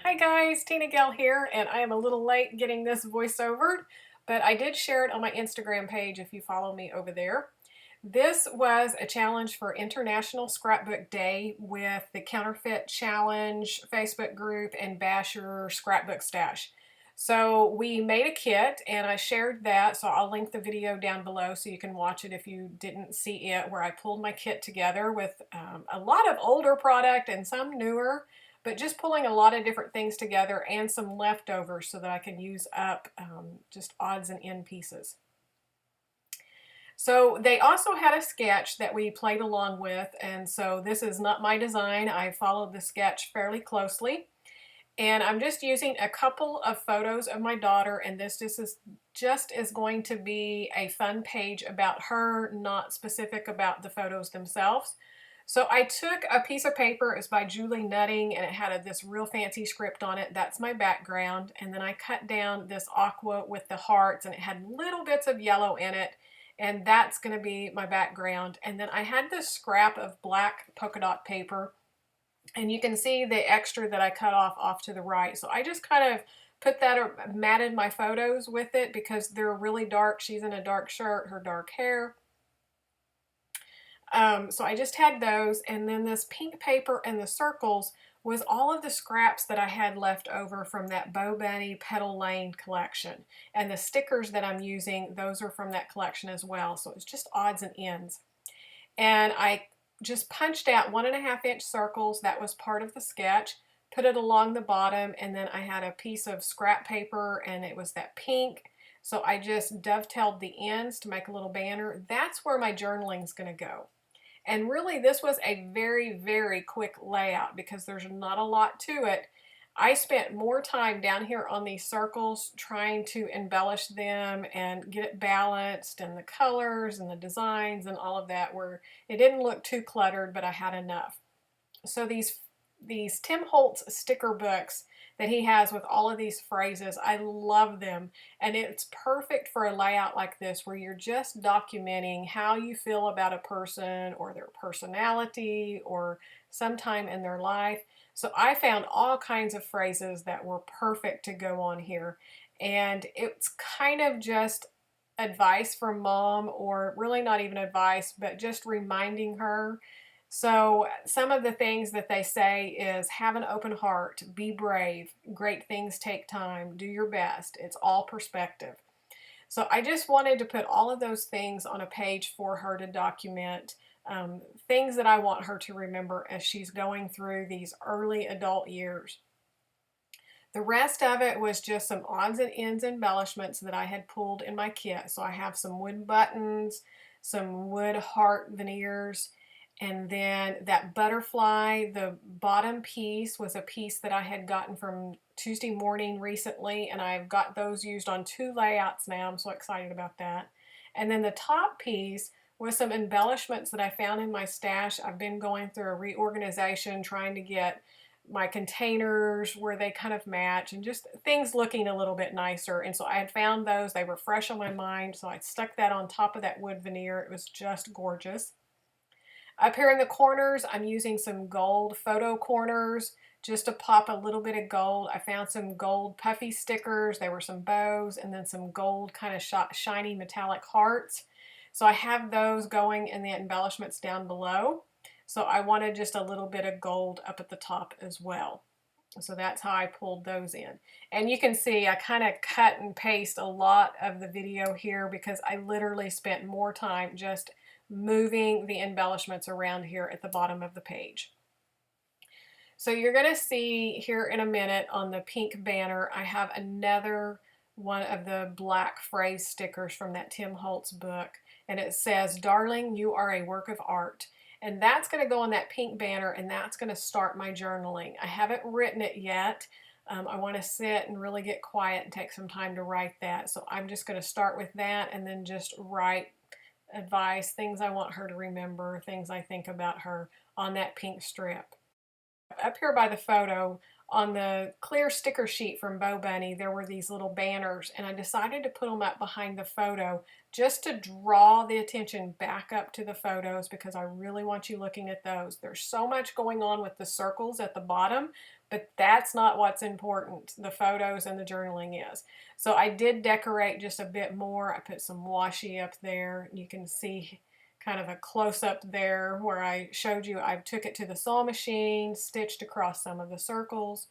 Hi guys, TinaGale here, and I am a little late getting this voiceovered, but I did share it on my Instagram page if you follow me over there. This was a challenge for International Scrapbook Day with the Counterfeit Challenge Facebook group and Bash Your Scrapbook Stash. So we made a kit and I shared that, so I'll link the video down below so you can watch it if you didn't see it, where I pulled my kit together with a lot of older product and some newer, but just pulling a lot of different things together and some leftovers so that I can use up just odds and end pieces. So they also had a sketch that we played along with, and so this is not my design. I followed the sketch fairly closely, and I'm just using a couple of photos of my daughter, and this just is going to be a fun page about her, not specific about the photos themselves. So I took a piece of paper, it's by Julie Nutting, and it had this real fancy script on it. That's my background. And then I cut down this aqua with the hearts, and it had little bits of yellow in it, and that's going to be my background. And then I had this scrap of black polka dot paper, and you can see the extra that I cut off to the right. So I just kind of put that, or matted my photos with it because they're really dark. She's in a dark shirt, her dark hair. So I just had those, and then this pink paper and the circles was all of the scraps that I had left over from that Bo Bunny Petal Lane collection. And the stickers that I'm using, those are from that collection as well. So it's just odds and ends. And I just punched out 1.5-inch circles. That was part of the sketch. Put it along the bottom, and then I had a piece of scrap paper, and it was that pink. So I just dovetailed the ends to make a little banner. That's where my journaling is going to go. And really, this was a very, very quick layout because there's not a lot to it. I spent more time down here on these circles trying to embellish them and get it balanced, and the colors and the designs and all of that, where it didn't look too cluttered, but I had enough. So these Tim Holtz sticker books that he has with all of these phrases, I love them. And it's perfect for a layout like this, where you're just documenting how you feel about a person or their personality or sometime in their life. So I found all kinds of phrases that were perfect to go on here. And it's kind of just advice from mom, or really not even advice, but just reminding her. So some of the things that they say is have an open heart, be brave, great things take time, do your best. It's all perspective. So I just wanted to put all of those things on a page for her to document, things that I want her to remember as she's going through these early adult years. The rest of it was just some odds and ends embellishments that I had pulled in my kit. So I have some wood buttons, some wood heart veneers, and then that butterfly, the bottom piece was a piece that I had gotten from Tuesday Morning recently, and I've got those used on 2 layouts now. I'm so excited about that. And then the top piece was some embellishments that I found in my stash. I've been going through a reorganization, trying to get my containers where they kind of match and just things looking a little bit nicer. And so I had found those. They were fresh on my mind, so I stuck that on top of that wood veneer. It was just gorgeous. Up here in the corners, I'm using some gold photo corners just to pop a little bit of gold. I found some gold puffy stickers. There were some bows, and then some gold kind of shiny metallic hearts. So I have those going in the embellishments down below. So I wanted just a little bit of gold up at the top as well. So that's how I pulled those in. And you can see I kind of cut and paste a lot of the video here because I literally spent more time just moving the embellishments around here at the bottom of the page. So you're going to see here in a minute on the pink banner, I have another one of the black phrase stickers from that Tim Holtz book. And it says, "Darling, you are a work of art." And that's going to go on that pink banner, and that's going to start my journaling. I haven't written it yet. I want to sit and really get quiet and take some time to write that. So I'm just going to start with that and then just write advice, things I want her to remember, things I think about her on that pink strip. Up here by the photo, on the clear sticker sheet from Bo Bunny, there were these little banners, and I decided to put them up behind the photo just to draw the attention back up to the photos, because I really want you looking at those. There's so much going on with the circles at the bottom, but that's not what's important. The photos and the journaling is. So I did decorate just a bit more. I put some washi up there. You can see kind of a close-up there where I showed you I took it to the sewing machine, stitched across some of the circles,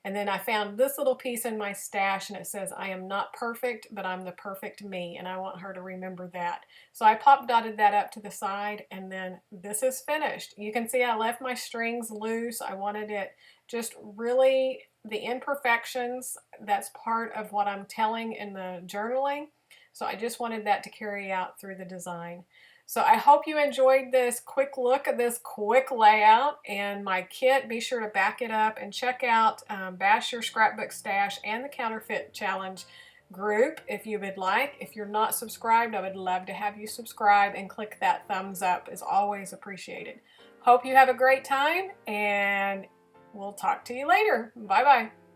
and then I found this little piece in my stash, and it says, I am not perfect, but I'm the perfect me, and I want her to remember that. So I pop dotted that up to the side, and then this is finished. You can see I left my strings loose. I wanted it just really, the imperfections, that's part of what I'm telling in the journaling. So I just wanted that to carry out through the design. So I hope you enjoyed this quick look at this quick layout and my kit. Be sure to back it up and check out Bash Your Scrapbook Stash and the Counterfeit Challenge group if you would like. If you're not subscribed, I would love to have you subscribe and click that thumbs up. Is always appreciated. Hope you have a great time, and we'll talk to you later. Bye-bye.